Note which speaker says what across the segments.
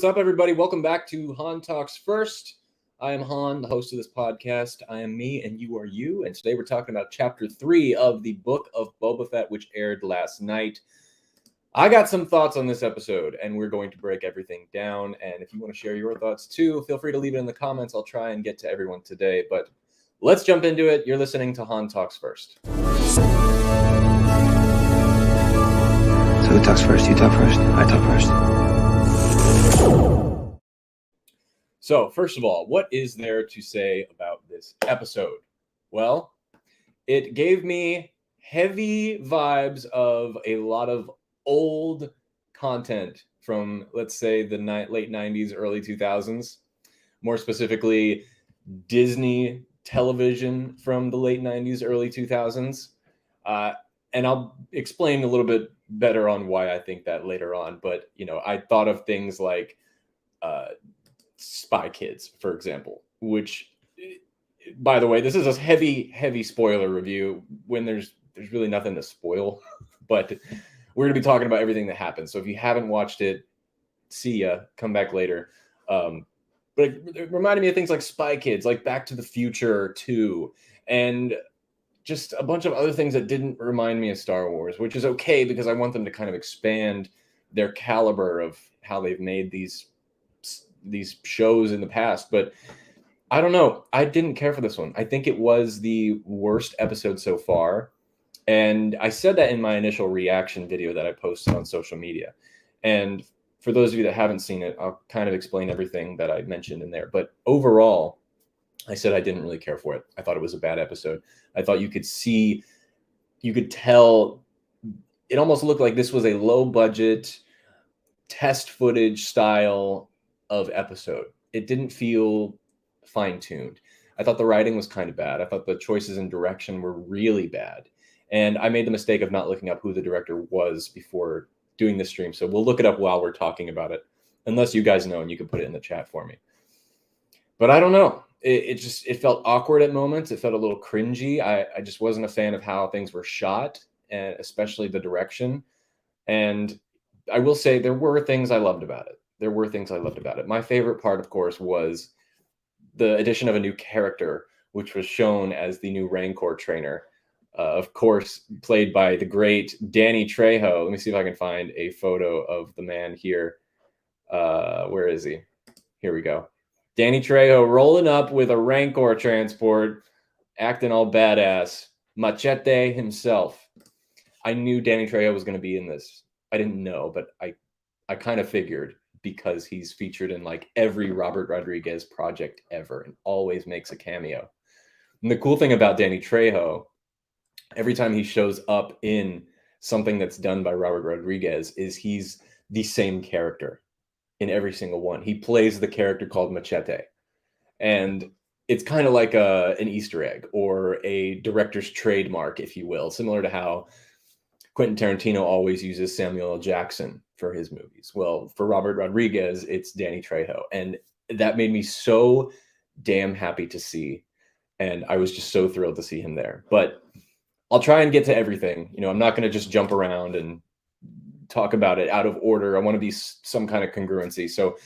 Speaker 1: what's up, everybody? Welcome back to Han Talks First. I am Han, the host of this podcast. I am me, and you are you. And today we're talking about Chapter 3 of the Book of Boba Fett, which aired last night. I got some thoughts on this episode, and we're going to break everything down. And if you want to share your thoughts too, feel free to leave it in the comments. I'll try and get to everyone today. But let's jump into it. You're listening to Han Talks First.
Speaker 2: So who talks first? You talk first? I talk first.
Speaker 1: So, first of all, what is there to say about this episode? Well, it gave me heavy vibes of a lot of old content from, let's say, the late 90s, early 2000s. More specifically, Disney television from the late 90s, early 2000s. And I'll explain a little bit better on why I think that later on. But, I thought of things like Spy Kids, for example, which, by the way, this is a heavy spoiler review when there's really nothing to spoil. But we're going to be talking about everything that happens. So if you haven't watched it, see ya. Come back later. But it reminded me of things like Spy Kids, like Back to the Future 2, and just a bunch of other things that didn't remind me of Star Wars, which is okay because I want them to kind of expand their caliber of how they've made these shows in the past. But I don't know. I didn't care for this one. I think it was the worst episode so far. And I said that in my initial reaction video that I posted on social media. And for those of you that haven't seen it, I'll kind of explain everything that I mentioned in there. But overall, I said I didn't really care for it. I thought it was a bad episode. I thought you could tell, it almost looked like this was a low budget test footage style of episode. It didn't feel fine-tuned. I thought the writing was kind of bad. I thought the choices in direction were really bad. And I made the mistake of not looking up who the director was before doing this stream. So we'll look it up while we're talking about it, unless you guys know and you can put it in the chat for me. But I don't know. It felt awkward at moments. It felt a little cringy. I just wasn't a fan of how things were shot, and especially the direction. And I will say there were things I loved about it. My favorite part, of course, was the addition of a new character, which was shown as the new Rancor trainer. Of course, played by the great Danny Trejo. Let me see if I can find a photo of the man here. Where is he? Here we go. Danny Trejo rolling up with a Rancor transport, acting all badass. Machete himself. I knew Danny Trejo was going to be in this. I didn't know, but I kind of figured, because he's featured in like every Robert Rodriguez project ever and always makes a cameo. And the cool thing about Danny Trejo, every time he shows up in something that's done by Robert Rodriguez, is he's the same character in every single one. He plays the character called Machete. And it's kind of like an Easter egg or a director's trademark, if you will, similar to how Quentin Tarantino always uses Samuel L. Jackson for his movies. Well, for Robert Rodriguez, it's Danny Trejo. And that made me so damn happy to see. And I was just so thrilled to see him there. But I'll try and get to everything. I'm not going to just jump around and talk about it out of order. I want to be some kind of congruency. So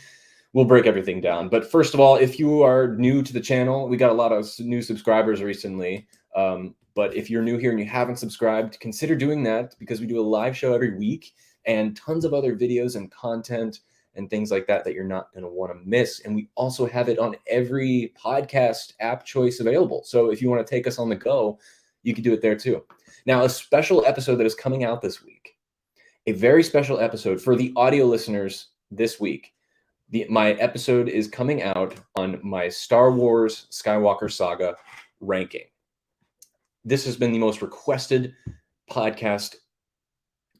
Speaker 1: we'll break everything down. But first of all, if you are new to the channel, we got a lot of new subscribers recently. But if you're new here and you haven't subscribed, consider doing that, because we do a live show every week and tons of other videos and content and things like that you're not going to want to miss. And we also have it on every podcast app choice available. So if you want to take us on the go, you can do it there too. Now, a special episode that is coming out this week, a very special episode for the audio listeners this week. My episode is coming out on my Star Wars Skywalker Saga ranking. This has been the most requested podcast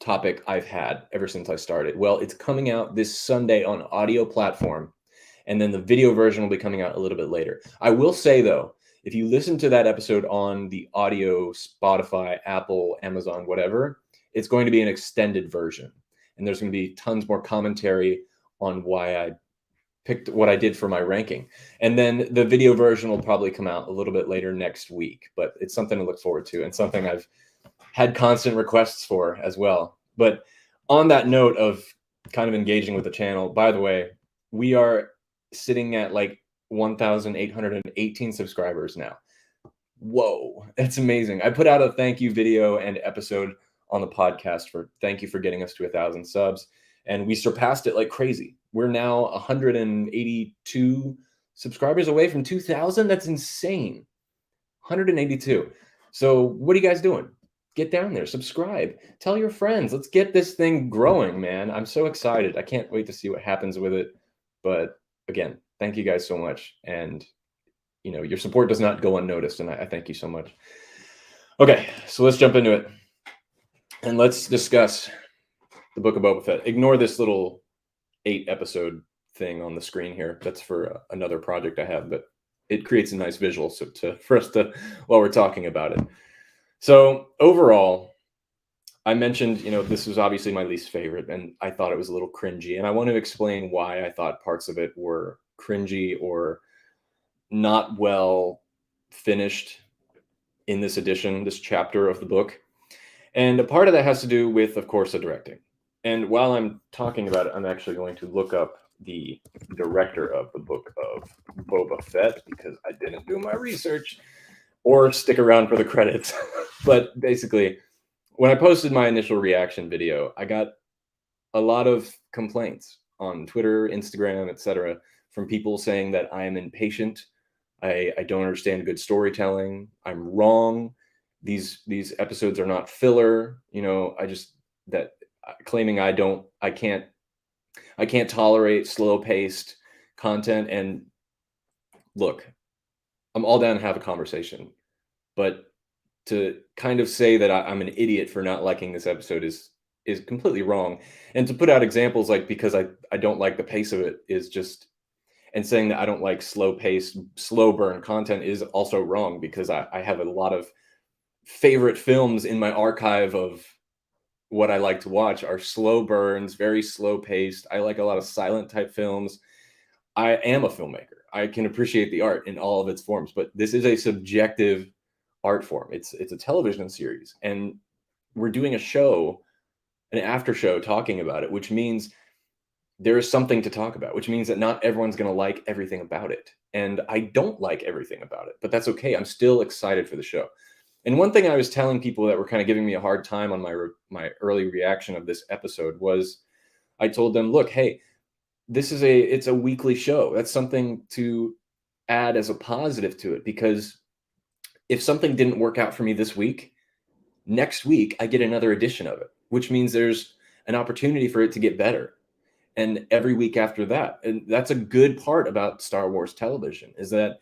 Speaker 1: topic I've had ever since I started. Well, it's coming out this Sunday on audio platform, and then the video version will be coming out a little bit later. I will say, though, if you listen to that episode on the audio, Spotify, Apple, Amazon, whatever, it's going to be an extended version. And there's going to be tons more commentary on why I picked what I did for my ranking. And then the video version will probably come out a little bit later next week, but it's something to look forward to and something I've had constant requests for as well. But on that note of kind of engaging with the channel, by the way, we are sitting at like 1,818 subscribers now. Whoa, that's amazing. I put out a thank you video and episode on the podcast for thank you for getting us to 1,000 subs, and we surpassed it like crazy. We're now 182 subscribers away from 2,000. That's insane. 182. So what are you guys doing? Get down there, subscribe, tell your friends. Let's get this thing growing, man. I'm so excited. I can't wait to see what happens with it. But again, thank you guys so much. And your support does not go unnoticed, and I thank you so much. Okay, so let's jump into it, and let's discuss the Book of Boba Fett. Ignore this little 8-episode thing on the screen here. That's for another project I have, but it creates a nice visual for us to while we're talking about it. So overall, I mentioned, this was obviously my least favorite, and I thought it was a little cringy, and I want to explain why I thought parts of it were cringy or not well finished in this edition, this chapter of the book. And a part of that has to do with, of course, the directing. And while I'm talking about it, I'm actually going to look up the director of the Book of Boba Fett because I didn't do my research or stick around for the credits. But basically, when I posted my initial reaction video, I got a lot of complaints on Twitter, Instagram, etc., from people saying that I am impatient. I don't understand good storytelling. I'm wrong. These episodes are not filler. Claiming I can't tolerate slow-paced content. And look, I'm all down to have a conversation, but to kind of say that I'm an idiot for not liking this episode is completely wrong. And to put out examples like because I don't like the pace of it is just, and saying that I don't like slow-paced, slow burn content is also wrong because I have a lot of favorite films in my archive of what I like to watch are slow burns, very slow paced. I like a lot of silent type films. I am a filmmaker. I can appreciate the art in all of its forms, but this is a subjective art form. It's a television series, and we're doing a show, an after show talking about it, which means there is something to talk about, which means that not everyone's going to like everything about it. And I don't like everything about it, but that's okay. I'm still excited for the show. And one thing I was telling people that were kind of giving me a hard time on my early reaction of this episode was I told them, look, hey, it's a weekly show. That's something to add as a positive to it, because if something didn't work out for me this week, next week I get another edition of it, which means there's an opportunity for it to get better. And every week after that. And that's a good part about Star Wars television, is that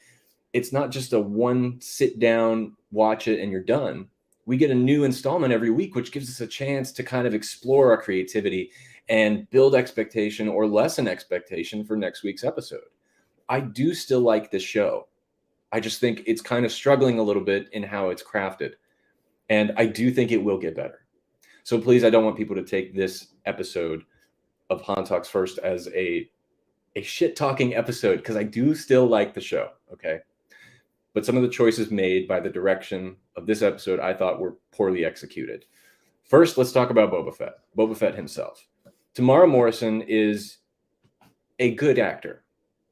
Speaker 1: it's not just a one sit down, watch it, and you're done. We get a new installment every week, which gives us a chance to kind of explore our creativity and build expectation or lessen expectation for next week's episode. I do still like this show. I just think it's kind of struggling a little bit in how it's crafted. And I do think it will get better. So please, I don't want people to take this episode of Han Talks First as a shit-talking episode, because I do still like the show, okay? But some of the choices made by the direction of this episode I thought were poorly executed. First, let's talk about Boba Fett himself. Tamara Morrison is a good actor,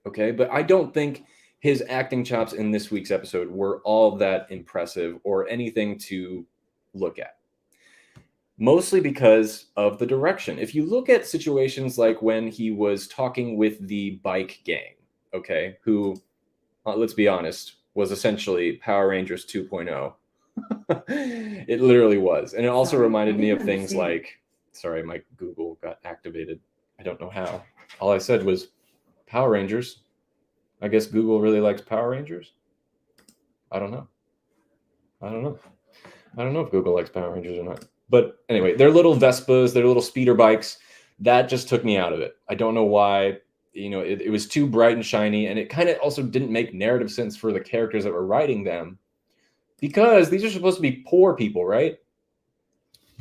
Speaker 1: okay? But I don't think his acting chops in this week's episode were all that impressive or anything to look at. Mostly because of the direction. If you look at situations like when he was talking with the bike gang, okay, who, let's be honest, was essentially Power Rangers 2.0. It literally was. And it also reminded me of things like, sorry, my Google got activated. I don't know how. All I said was Power Rangers. I guess Google really likes Power Rangers. I don't know. I don't know if Google likes Power Rangers or not. But anyway, they're little Vespas, they're little speeder bikes. That just took me out of it. I don't know why. It was too bright and shiny, and it kind of also didn't make narrative sense for the characters that were riding them, because these are supposed to be poor people, right?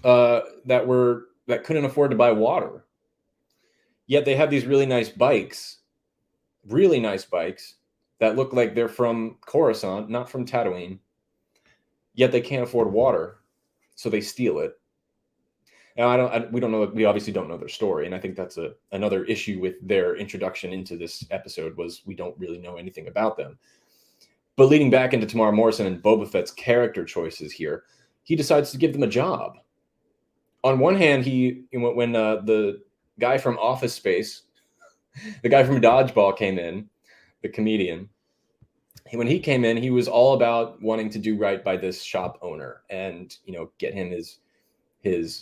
Speaker 1: That couldn't afford to buy water. Yet they have these really nice bikes that look like they're from Coruscant, not from Tatooine. Yet they can't afford water, so they steal it. Now, we don't know. We obviously don't know their story, and I think that's another issue with their introduction into this episode was we don't really know anything about them. But leading back into Tamara Morrison and Boba Fett's character choices here, he decides to give them a job. On one hand, when the guy from Office Space, the guy from Dodgeball came in, the comedian, when he came in, he was all about wanting to do right by this shop owner and, get him his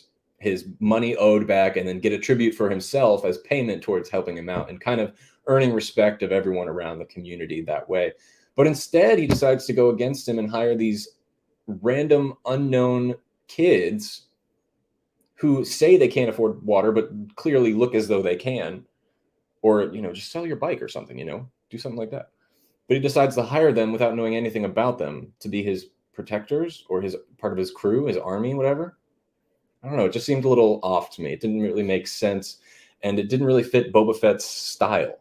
Speaker 1: money owed back and then get a tribute for himself as payment towards helping him out and kind of earning respect of everyone around the community that way. But instead, he decides to go against him and hire these random unknown kids who say they can't afford water, but clearly look as though they can, or, just sell your bike or something, do something like that. But he decides to hire them without knowing anything about them to be his protectors or his part of his crew, his army, whatever. I don't know. It just seemed a little off to me. It didn't really make sense, and it didn't really fit Boba Fett's style.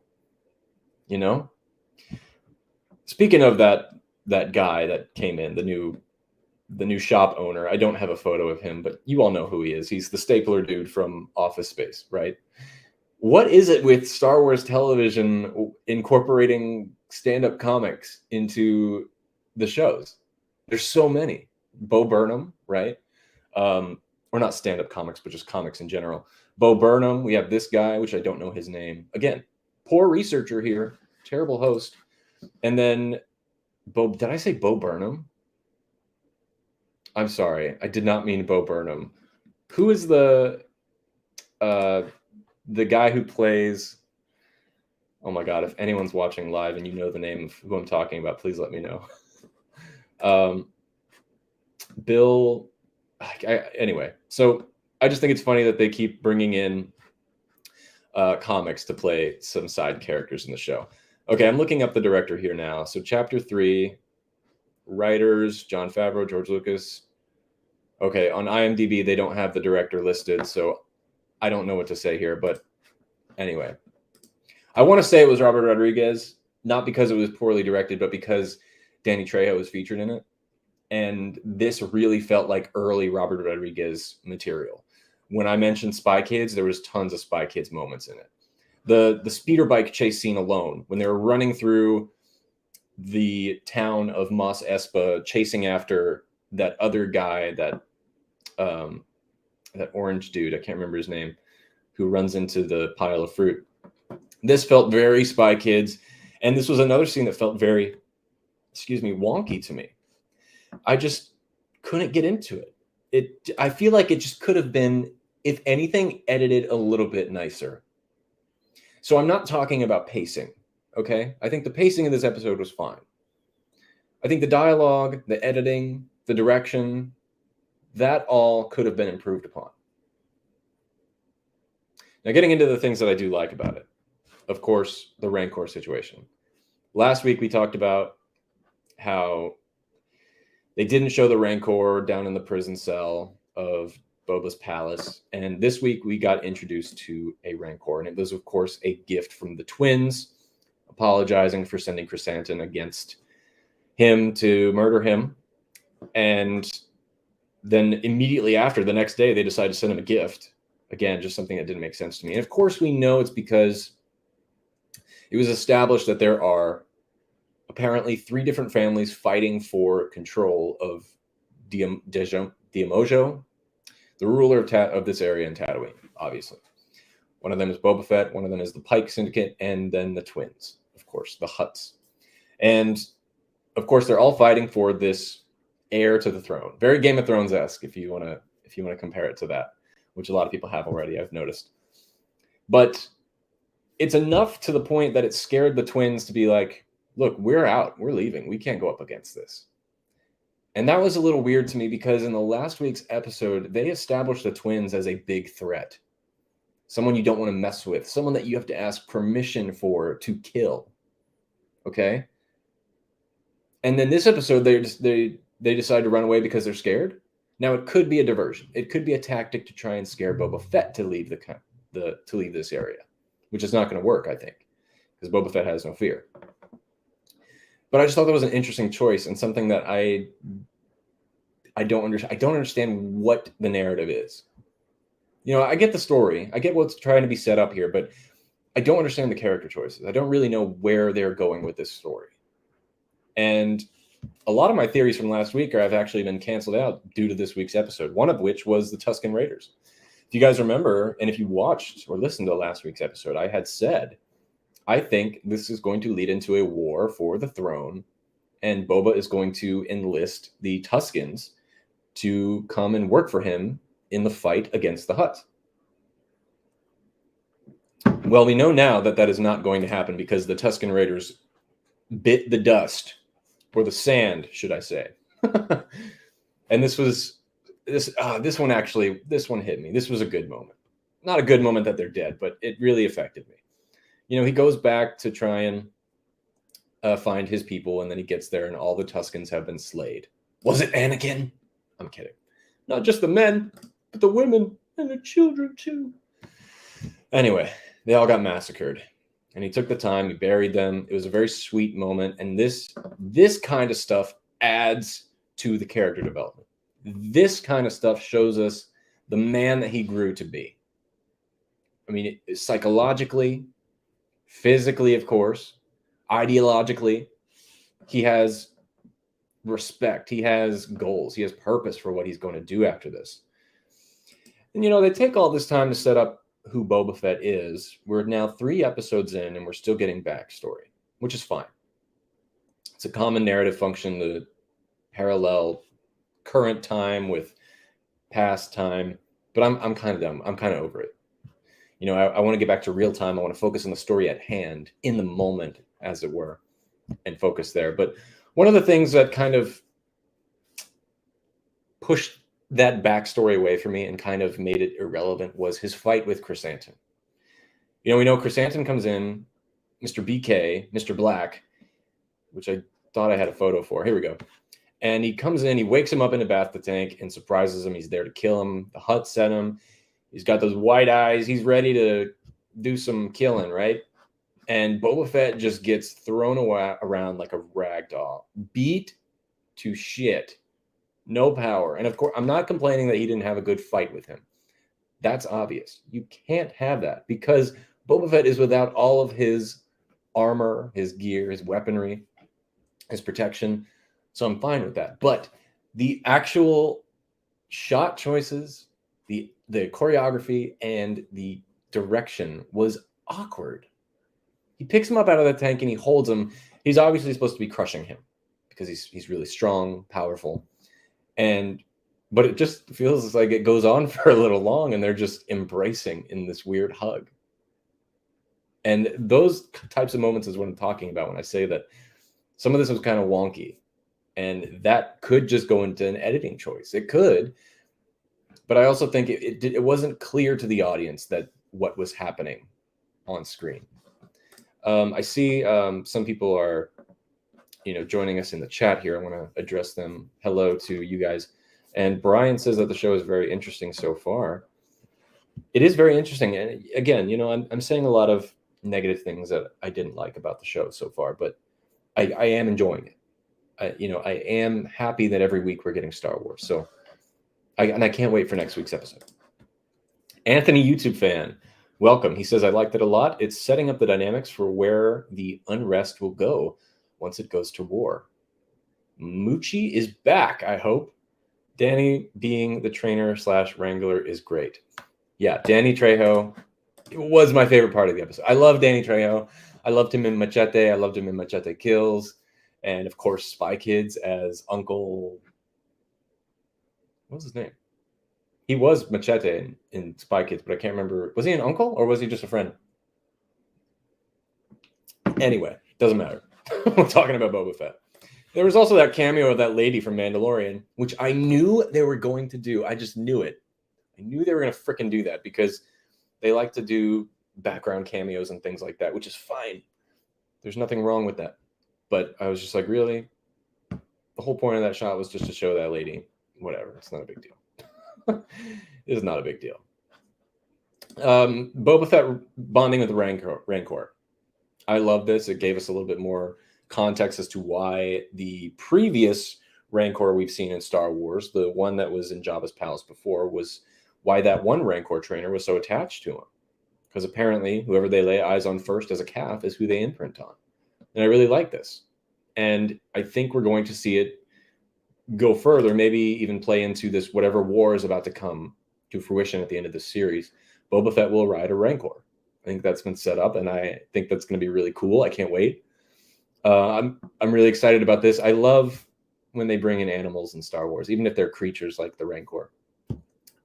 Speaker 1: Speaking of that guy that came in, the new shop owner. I don't have a photo of him, but you all know who he is. He's the stapler dude from Office Space, right? What is it with Star Wars television incorporating stand-up comics into the shows? There's so many. Bo Burnham, right? Or not stand-up comics, but just comics in general. Bo Burnham. We have this guy, which I don't know his name. Again, poor researcher here. Terrible host. And then did I say Bo Burnham? I'm sorry. I did not mean Bo Burnham. Who is the guy who plays... Oh my God, if anyone's watching live and you know the name of who I'm talking about, please let me know. Bill... Anyway, so I just think it's funny that they keep bringing in comics to play some side characters in the show. Okay, I'm looking up the director here now. So Chapter 3, writers, Jon Favreau, George Lucas. Okay, on IMDb, they don't have the director listed, so I don't know what to say here. But anyway, I want to say it was Robert Rodriguez, not because it was poorly directed, but because Danny Trejo was featured in it. And this really felt like early Robert Rodriguez material. When I mentioned Spy Kids, there was tons of Spy Kids moments in it. The speeder bike chase scene alone, when they were running through the town of Mos Espa, chasing after that other guy, that orange dude, I can't remember his name, who runs into the pile of fruit. This felt very Spy Kids, and this was another scene that felt very, wonky to me. I just couldn't get into it. I feel like it just could have been, if anything, edited a little bit nicer. So I'm not talking about pacing, okay? I think the pacing of this episode was fine. I think the dialogue, the editing, the direction, that all could have been improved upon. Now, getting into the things that I do like about it. Of course, the Rancor situation. Last week, we talked about how they didn't show the Rancor down in the prison cell of Boba's palace. And this week we got introduced to a Rancor. And it was, of course, a gift from the twins, apologizing for sending Chrysanthemum against him to murder him. And then immediately after, the next day, they decided to send him a gift. Again, just something that didn't make sense to me. And of course, we know it's because it was established that there are apparently 3 different families fighting for control of Diamojo, the ruler of this area in Tatooine, obviously. One of them is Boba Fett, one of them is the Pike Syndicate, and then the twins, of course, the Hutts. And, of course, they're all fighting for this heir to the throne. Very Game of Thrones-esque, if you want to compare it to that, which a lot of people have already, I've noticed. But it's enough to the point that it scared the twins to be like, look, we're out. We're leaving. We can't go up against this. And that was a little weird to me because in the last week's episode, they established the twins as a big threat. Someone you don't want to mess with. Someone that you have to ask permission for to kill. Okay? And then this episode, they decide to run away because they're scared. Now, it could be a diversion. It could be a tactic to try and scare Boba Fett to leave to leave this area, which is not going to work, I think, because Boba Fett has no fear. But I just thought that was an interesting choice and something that I don't understand. I don't understand what the narrative is. I get the story. I get what's trying to be set up here, but I don't understand the character choices. I don't really know where they're going with this story. And a lot of my theories from last week have actually been canceled out due to this week's episode, one of which was the Tusken Raiders. If you guys remember, and if you watched or listened to last week's episode, I had said, I think this is going to lead into a war for the throne, and Boba is going to enlist the Tuskens to come and work for him in the fight against the Hutts. Well, we know now that that is not going to happen because the Tusken Raiders bit the dust, or the sand, should I say. And this one hit me. This was a good moment. Not a good moment that they're dead, but it really affected me. He goes back to try and find his people, and then he gets there, and all the Tuskens have been slayed. Was it Anakin? I'm kidding. Not just the men, but the women and the children too. Anyway, they all got massacred, and he took the time. He buried them. It was a very sweet moment, and this kind of stuff adds to the character development. This kind of stuff shows us the man that he grew to be. I mean, psychologically, physically, of course, ideologically, he has respect. He has goals. He has purpose for what he's going to do after this. And, they take all this time to set up who Boba Fett is. We're now 3 episodes in, and we're still getting backstory, which is fine. It's a common narrative function to parallel current time with past time, but I'm kind of done. I'm kind of over it. I want to get back to real time. I want to focus on the story at hand, in the moment, as it were, and focus there. But one of the things that kind of pushed that backstory away from me and kind of made it irrelevant was his fight with Chrysanthemum. We know Chrysanthemum comes in, Mr. BK, Mr. Black, which I thought I had a photo for. Here we go. And he comes in, he wakes him up in the Bacta tank and surprises him. He's there to kill him. The Hutt set him. He's got those white eyes. He's ready to do some killing, right? And Boba Fett just gets thrown around like a rag doll, beat to shit, no power. And of course, I'm not complaining that he didn't have a good fight with him. That's obvious. You can't have that because Boba Fett is without all of his armor, his gear, his weaponry, his protection. So I'm fine with that. But the actual shot choices, the choreography, and the direction was awkward. He picks him up out of the tank and he holds him. He's obviously supposed to be crushing him because he's really strong, powerful. But it just feels like it goes on for a little long and they're just embracing in this weird hug. And those types of moments is what I'm talking about when I say that some of this was kind of wonky. And that could just go into an editing choice. It could. But I also think it wasn't clear to the audience that what was happening on screen. I see some people are, joining us in the chat here. I want to address them. Hello to you guys. And Brian says that the show is very interesting so far. It is very interesting. And again, I'm saying a lot of negative things that I didn't like about the show so far, but I am enjoying it. I am happy that every week we're getting Star Wars. So I can't wait for next week's episode. Anthony, YouTube fan, welcome. He says, I liked it a lot. It's setting up the dynamics for where the unrest will go once it goes to war. Moochie is back, I hope. Danny being the trainer / wrangler is great. Yeah, Danny Trejo was my favorite part of the episode. I love Danny Trejo. I loved him in Machete. I loved him in Machete Kills. And, of course, Spy Kids as Uncle... What was his name? He was Machete in Spy Kids, but I can't remember. Was he an uncle or was he just a friend? Anyway, doesn't matter. We're talking about Boba Fett. There was also that cameo of that lady from Mandalorian, which I knew they were going to do. I just knew it. I knew they were going to fricking do that because they like to do background cameos and things like that, which is fine. There's nothing wrong with that. But I was just like, really? The whole point of that shot was just to show that lady. Whatever. It's not a big deal. It is not a big deal. Boba Fett bonding with Rancor. I love this. It gave us a little bit more context as to why the previous Rancor we've seen in Star Wars, the one that was in Jabba's palace before, was why that one Rancor trainer was so attached to him. Because apparently whoever they lay eyes on first as a calf is who they imprint on. And I really like this. And I think we're going to see it go further, maybe even play into this whatever war is about to come to fruition at the end of this series. Boba Fett will ride a Rancor. I think that's been set up, and I think that's going to be really cool. I can't wait. I'm really excited about this. I love when they bring in animals in Star Wars, even if they're creatures like the Rancor,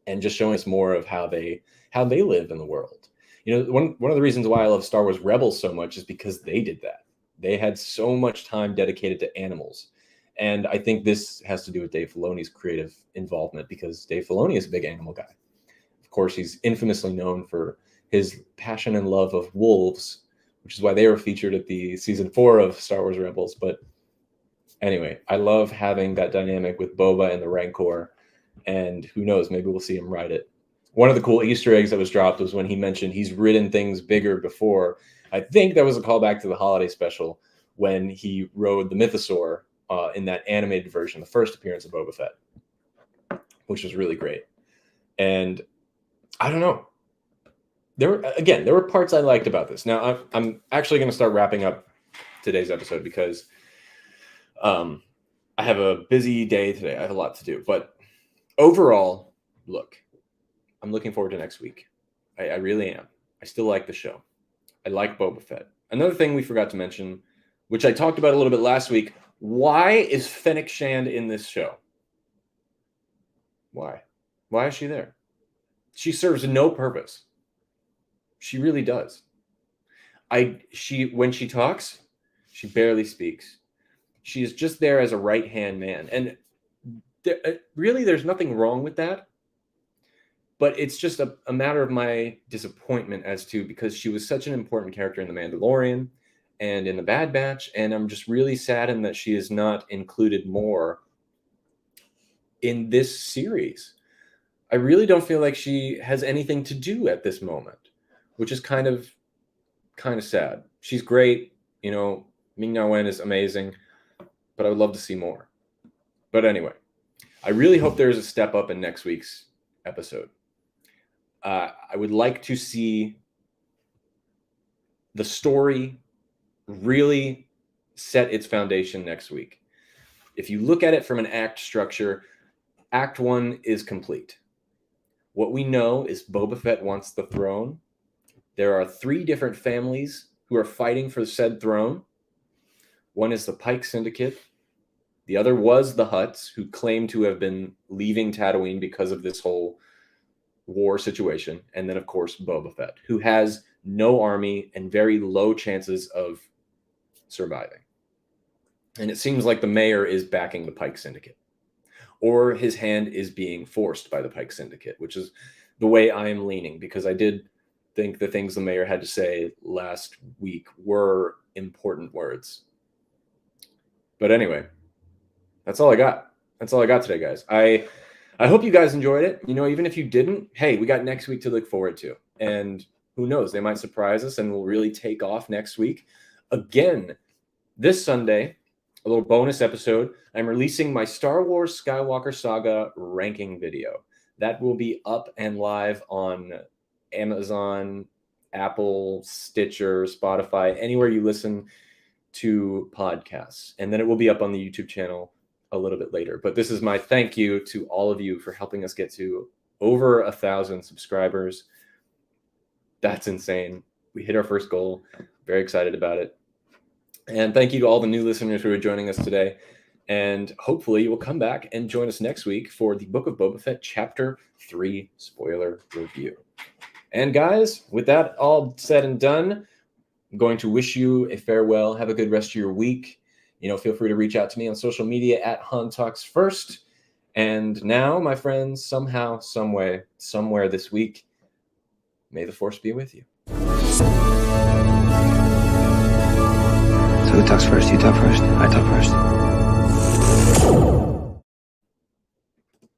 Speaker 1: and just showing us more of how they live in the world. You know, one of the reasons why I love Star Wars Rebels so much is because they did that. They had so much time dedicated to animals. And I think this has to do with Dave Filoni's creative involvement, because Dave Filoni is a big animal guy. Of course, he's infamously known for his passion and love of wolves, which is why they were featured at the season 4 of Star Wars Rebels. But anyway, I love having that dynamic with Boba and the Rancor. And who knows, maybe we'll see him ride it. One of the cool Easter eggs that was dropped was when he mentioned he's ridden things bigger before. I think that was a callback to the holiday special when he rode the Mythosaur in that animated version, the first appearance of Boba Fett, which was really great. And I don't know. There were parts I liked about this. Now, I'm actually going to start wrapping up today's episode because I have a busy day today. I have a lot to do. But overall, look, I'm looking forward to next week. I really am. I still like the show. I like Boba Fett. Another thing we forgot to mention, which I talked about a little bit last week, why is Fennec Shand in this show? Why? Why is she there? She serves no purpose. She really does. When she talks, she barely speaks. She is just there as a right-hand man. And really, there's nothing wrong with that. But it's just a matter of my disappointment as to, because she was such an important character in The Mandalorian and in The Bad Batch, and I'm just really saddened that she is not included more in this series. I really don't feel like she has anything to do at this moment, which is kind of sad. She's great, you know, Ming-Na Wen is amazing, but I would love to see more. But anyway, I really hope there's a step up in next week's episode. I would like to see the story really set its foundation next week. If you look at it from an act structure, Act 1 is complete. What we know is Boba Fett wants the throne. There are 3 different families who are fighting for said throne. One is the Pike Syndicate. The other was the Hutts, who claim to have been leaving Tatooine because of this whole war situation. And then, of course, Boba Fett, who has no army and very low chances of surviving. And it seems like the mayor is backing the Pike Syndicate, or his hand is being forced by the Pike Syndicate, which is the way I am leaning, because I did think the things the mayor had to say last week were important words. But anyway, that's all I got. That's all I got today, guys. I hope you guys enjoyed it. You know, even if you didn't, hey, we got next week to look forward to. And who knows, they might surprise us and we'll really take off next week. Again, this Sunday, a little bonus episode, I'm releasing my Star Wars Skywalker Saga ranking video. That will be up and live on Amazon, Apple, Stitcher, Spotify, anywhere you listen to podcasts. And then it will be up on the YouTube channel a little bit later. But this is my thank you to all of you for helping us get to over 1,000 subscribers. That's insane. We hit our first goal. Very excited about it. And thank you to all the new listeners who are joining us today. And hopefully you will come back and join us next week for the Book of Boba Fett Chapter 3 spoiler review. And guys, with that all said and done, I'm going to wish you a farewell. Have a good rest of your week. You know, feel free to reach out to me on social media at Han Talks First. And now, my friends, somehow, some way, somewhere this week, may the Force be with you.
Speaker 2: So who talks first? You talk first? I talk first.